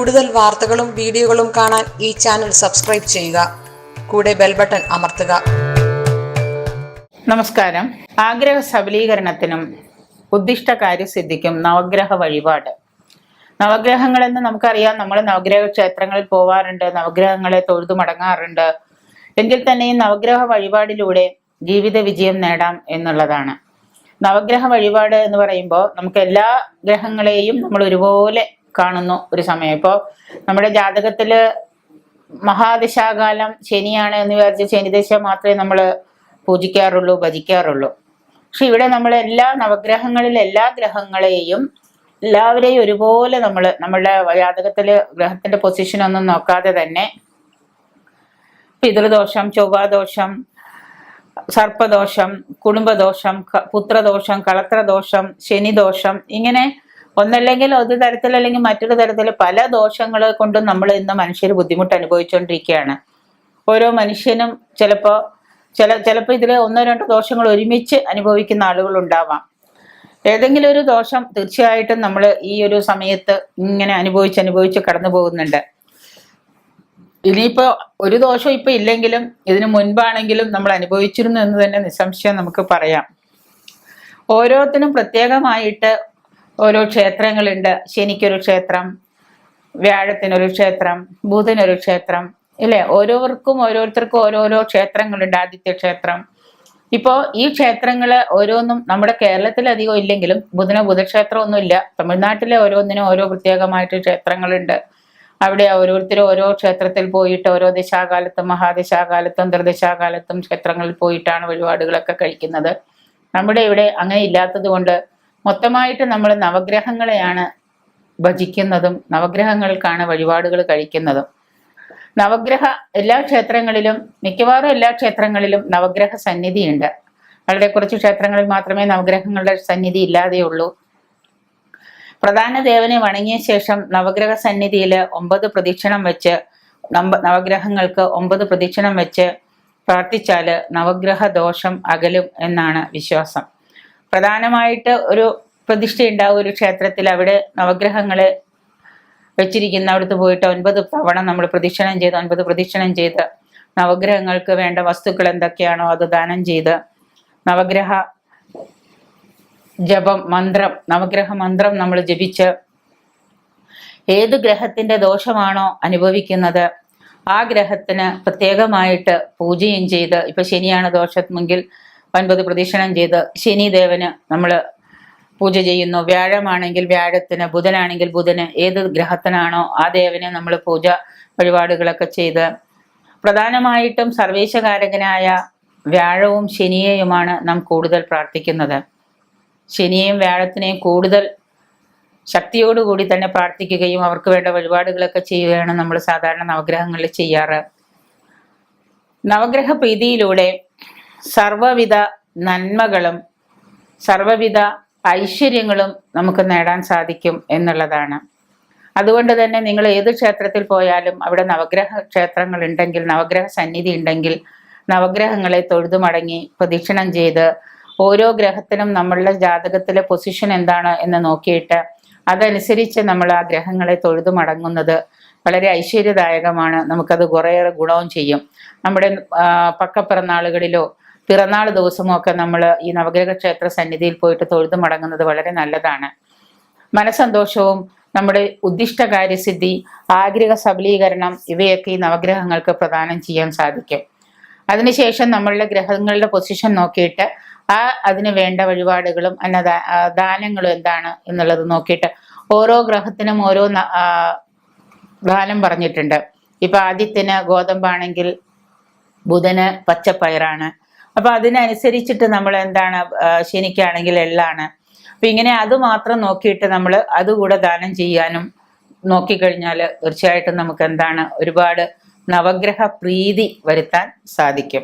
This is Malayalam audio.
കൂടുതൽ വാർത്തകളും വീഡിയോകളും കാണാൻ ഈ ചാനൽ സബ്സ്ക്രൈബ് ചെയ്യുക. കൂടെ ബെൽ ബട്ടൺ അമർത്തുക. നമസ്കാരം. ആഗ്രഹ സബലീകരണത്തിനും ഉദ്ദിഷ്ട കാര്യസിദ്ധിക്കും നവഗ്രഹ വഴിപാട്. നവഗ്രഹങ്ങളെന്ന് നമുക്കറിയാം. നമ്മൾ നവഗ്രഹ ക്ഷേത്രങ്ങളിൽ പോവാറുണ്ട്, നവഗ്രഹങ്ങളെ തൊഴുതു മടങ്ങാറുണ്ട്. എങ്കിൽ തന്നെയും നവഗ്രഹ വഴിപാടിലൂടെ ജീവിത വിജയം നേടാം എന്നുള്ളതാണ്. നവഗ്രഹ വഴിപാട് എന്ന് പറയുമ്പോൾ നമുക്ക് എല്ലാ ഗ്രഹങ്ങളെയും നമ്മൾ ഒരുപോലെ കാണുന്നു ഒരു സമയം. ഇപ്പോൾ നമ്മുടെ ജാതകത്തില് മഹാദശാകാലം ശനിയാണ് എന്ന് വിചാരിച്ച് ശനിദശ മാത്രമേ നമ്മൾ പൂജിക്കാറുള്ളൂ, ഭജിക്കാറുള്ളൂ. പക്ഷെ ഇവിടെ നമ്മൾ എല്ലാ നവഗ്രഹങ്ങളിലെ എല്ലാ ഗ്രഹങ്ങളെയും എല്ലാവരെയും ഒരുപോലെ നമ്മളുടെ ജാതകത്തില് ഗ്രഹത്തിന്റെ പൊസിഷൻ ഒന്നും നോക്കാതെ തന്നെ പിതൃദോഷം, ചൊവ്വാദോഷം, സർപ്പദോഷം, കുടുംബദോഷം, പുത്രദോഷം, കളത്രദോഷം, ശനിദോഷം, ഇങ്ങനെ ഒന്നല്ലെങ്കിൽ ഒരു തരത്തിൽ അല്ലെങ്കിൽ മറ്റൊരു തരത്തിൽ പല ദോഷങ്ങൾ കൊണ്ടും നമ്മൾ ഇന്ന് മനുഷ്യർ ബുദ്ധിമുട്ട് അനുഭവിച്ചുകൊണ്ടിരിക്കുകയാണ്. ഓരോ മനുഷ്യനും ചിലപ്പോൾ ഇതിൽ ഒന്നോ രണ്ടോ ദോഷങ്ങൾ ഒരുമിച്ച് അനുഭവിക്കുന്ന ആളുകൾ ഉണ്ടാവാം. ഏതെങ്കിലും ഒരു ദോഷം തീർച്ചയായിട്ടും നമ്മൾ ഈ ഒരു സമയത്ത് ഇങ്ങനെ അനുഭവിച്ച് കടന്നു പോകുന്നുണ്ട്. ഇനിയിപ്പോ ഒരു ദോഷം ഇപ്പൊ ഇല്ലെങ്കിലും ഇതിനു മുൻപാണെങ്കിലും നമ്മൾ അനുഭവിച്ചിരുന്നു എന്ന് തന്നെ നിസ്സംശയം നമുക്ക് പറയാം. ഓരോത്തിനും പ്രത്യേകമായിട്ട് ഓരോ ക്ഷേത്രങ്ങളുണ്ട്. ശനിക്കൊരു ക്ഷേത്രം, വ്യാഴത്തിനൊരു ക്ഷേത്രം, ബുധനൊരു ക്ഷേത്രം, ഇല്ലേ? ഓരോരുത്തർക്കും ഓരോരോ ക്ഷേത്രങ്ങളുണ്ട്. ആദിത്യ ക്ഷേത്രം. ഇപ്പോ ഈ ക്ഷേത്രങ്ങള് ഓരോന്നും നമ്മുടെ കേരളത്തിൽ അധികം ഇല്ലെങ്കിലും ബുധക്ഷേത്രം ഒന്നുമില്ല. തമിഴ്നാട്ടിലെ ഓരോന്നിനും ഓരോ പ്രത്യേകമായിട്ട് ക്ഷേത്രങ്ങളുണ്ട്. അവിടെ ഓരോരുത്തരും ഓരോ ക്ഷേത്രത്തിൽ പോയിട്ട് ഓരോ ദശാകാലത്തും മഹാദശാകാലത്തും ത്രിദശാകാലത്തും ക്ഷേത്രങ്ങളിൽ പോയിട്ടാണ് വഴിപാടുകളൊക്കെ കഴിക്കുന്നത്. നമ്മുടെ ഇവിടെ അങ്ങനെ ഇല്ലാത്തത് കൊണ്ട് മൊത്തമായിട്ട് നമ്മൾ നവഗ്രഹങ്ങളെയാണ് ഭജിക്കുന്നതും നവഗ്രഹങ്ങൾക്കാണ് വഴിപാടുകൾ കഴിക്കുന്നതും. മിക്കവാറും എല്ലാ ക്ഷേത്രങ്ങളിലും നവഗ്രഹ സന്നിധിയുണ്ട്. വളരെ കുറച്ച് ക്ഷേത്രങ്ങളിൽ മാത്രമേ നവഗ്രഹങ്ങളുടെ സന്നിധി ഇല്ലാതെയുള്ളൂ. പ്രധാന ദേവനെ വണങ്ങിയ ശേഷം നവഗ്രഹ സന്നിധിയിൽ 9 പ്രദക്ഷിണം വെച്ച് നവഗ്രഹങ്ങൾക്ക് 9 പ്രദക്ഷിണം വെച്ച് പ്രാർത്ഥിച്ചാല് നവഗ്രഹ ദോഷം അകലും എന്നാണ് വിശ്വാസം. പ്രധാനമായിട്ട് ഒരു പ്രതിഷ്ഠ ഉണ്ടാവും ഒരു ക്ഷേത്രത്തിൽ. അവിടെ നവഗ്രഹങ്ങളെ വെച്ചിരിക്കുന്ന അവിടുത്തെ പോയിട്ട് 9 തവണ നമ്മൾ 9 പ്രദക്ഷിണം ചെയ്ത് നവഗ്രഹങ്ങൾക്ക് വേണ്ട വസ്തുക്കൾ എന്തൊക്കെയാണോ അത് ദാനം ചെയ്ത് നവഗ്രഹ ജപം നവഗ്രഹ മന്ത്രം നമ്മൾ ജപിച്ച് ഏത് ഗ്രഹത്തിന്റെ ദോഷമാണോ അനുഭവിക്കുന്നത് ആ ഗ്രഹത്തിന് പ്രത്യേകമായിട്ട് പൂജയും ചെയ്ത്, ഇപ്പൊ ശനിയാണ് ദോഷമെങ്കിൽ 9 പ്രദക്ഷിണം ചെയ്ത് ശനിദേവന് നമ്മൾ പൂജ ചെയ്യുന്നു. വ്യാഴമാണെങ്കിൽ വ്യാഴത്തിന്, ബുധനാണെങ്കിൽ ബുധന്, ഏത് ഗ്രഹത്തിനാണോ ആ ദേവനെ നമ്മൾ പൂജ വഴിപാടുകളൊക്കെ ചെയ്ത്, പ്രധാനമായിട്ടും സർവേശകാരകനായ വ്യാഴവും ശനിയെയുമാണ് നാം കൂടുതൽ പ്രാർത്ഥിക്കുന്നത്. ശനിയെയും വ്യാഴത്തിനെയും കൂടുതൽ ശക്തിയോടുകൂടി തന്നെ പ്രാർത്ഥിക്കുകയും അവർക്ക് വേണ്ട വഴിപാടുകളൊക്കെ ചെയ്യുകയാണ് നമ്മൾ സാധാരണ നവഗ്രഹങ്ങളിൽ ചെയ്യാറ്. നവഗ്രഹ പ്രീതിയിലൂടെ സർവവിധ നന്മകളും സർവവിധ ഐശ്വര്യങ്ങളും നമുക്ക് നേടാൻ സാധിക്കും എന്നുള്ളതാണ്. അതുകൊണ്ട് തന്നെ നിങ്ങൾ ഏത് ക്ഷേത്രത്തിൽ പോയാലും അവിടെ നവഗ്രഹ ക്ഷേത്രങ്ങൾ ഉണ്ടെങ്കിൽ, നവഗ്രഹ സന്നിധി ഉണ്ടെങ്കിൽ നവഗ്രഹങ്ങളെ തൊഴുതു മടങ്ങി പ്രദക്ഷിണം ചെയ്ത് ഓരോ ഗ്രഹത്തിനും നമ്മളുടെ ജാതകത്തിലെ പൊസിഷൻ എന്താണ് എന്ന് നോക്കിയിട്ട് അതനുസരിച്ച് നമ്മൾ ആ ഗ്രഹങ്ങളെ തൊഴുതു മടങ്ങുന്നത് വളരെ ഐശ്വര്യദായകമാണ്. നമുക്കത് കുറേയേറെ ഗുണവും ചെയ്യും. നമ്മുടെ പക്കപ്പിറന്നാളുകളിലോ പിറന്നാൾ ദിവസമോ ഒക്കെ നമ്മൾ ഈ നവഗ്രഹ ക്ഷേത്ര സന്നിധിയിൽ പോയിട്ട് തൊഴുതു മടങ്ങുന്നത് വളരെ നല്ലതാണ്. മനസ്സന്തോഷവും നമ്മുടെ ഉദ്ദിഷ്ട കാര്യസിദ്ധി, ആഗ്രഹ സബലീകരണം ഇവയൊക്കെ ഈ നവഗ്രഹങ്ങൾക്ക് പ്രദാനം ചെയ്യാൻ സാധിക്കും. അതിനുശേഷം നമ്മളുടെ ഗ്രഹങ്ങളുടെ പൊസിഷൻ നോക്കിയിട്ട് അതിന് വേണ്ട വഴിപാടുകളും ദാനങ്ങളും എന്താണ് എന്നുള്ളത് നോക്കിയിട്ട് ഓരോ ഗ്രഹത്തിനും ഓരോ ദാനം പറഞ്ഞിട്ടുണ്ട്. ഇപ്പൊ ആദിത്യന് ഗോതമ്പാണെങ്കിൽ ബുധന് പച്ചപ്പയറാണ്. അപ്പൊ അതിനനുസരിച്ചിട്ട് നമ്മൾ എന്താണ്, ശനിക്കാണെങ്കിൽ എള്ളാണ്. അപ്പൊ ഇങ്ങനെ അത് മാത്രം നോക്കിയിട്ട് നമ്മൾ അതുകൂടെ ദാനം ചെയ്യാനും നോക്കിക്കഴിഞ്ഞാൽ തീർച്ചയായിട്ടും നമുക്ക് എന്താണ് ഒരുപാട് നവഗ്രഹ പ്രീതി വരുത്താൻ സാധിക്കും.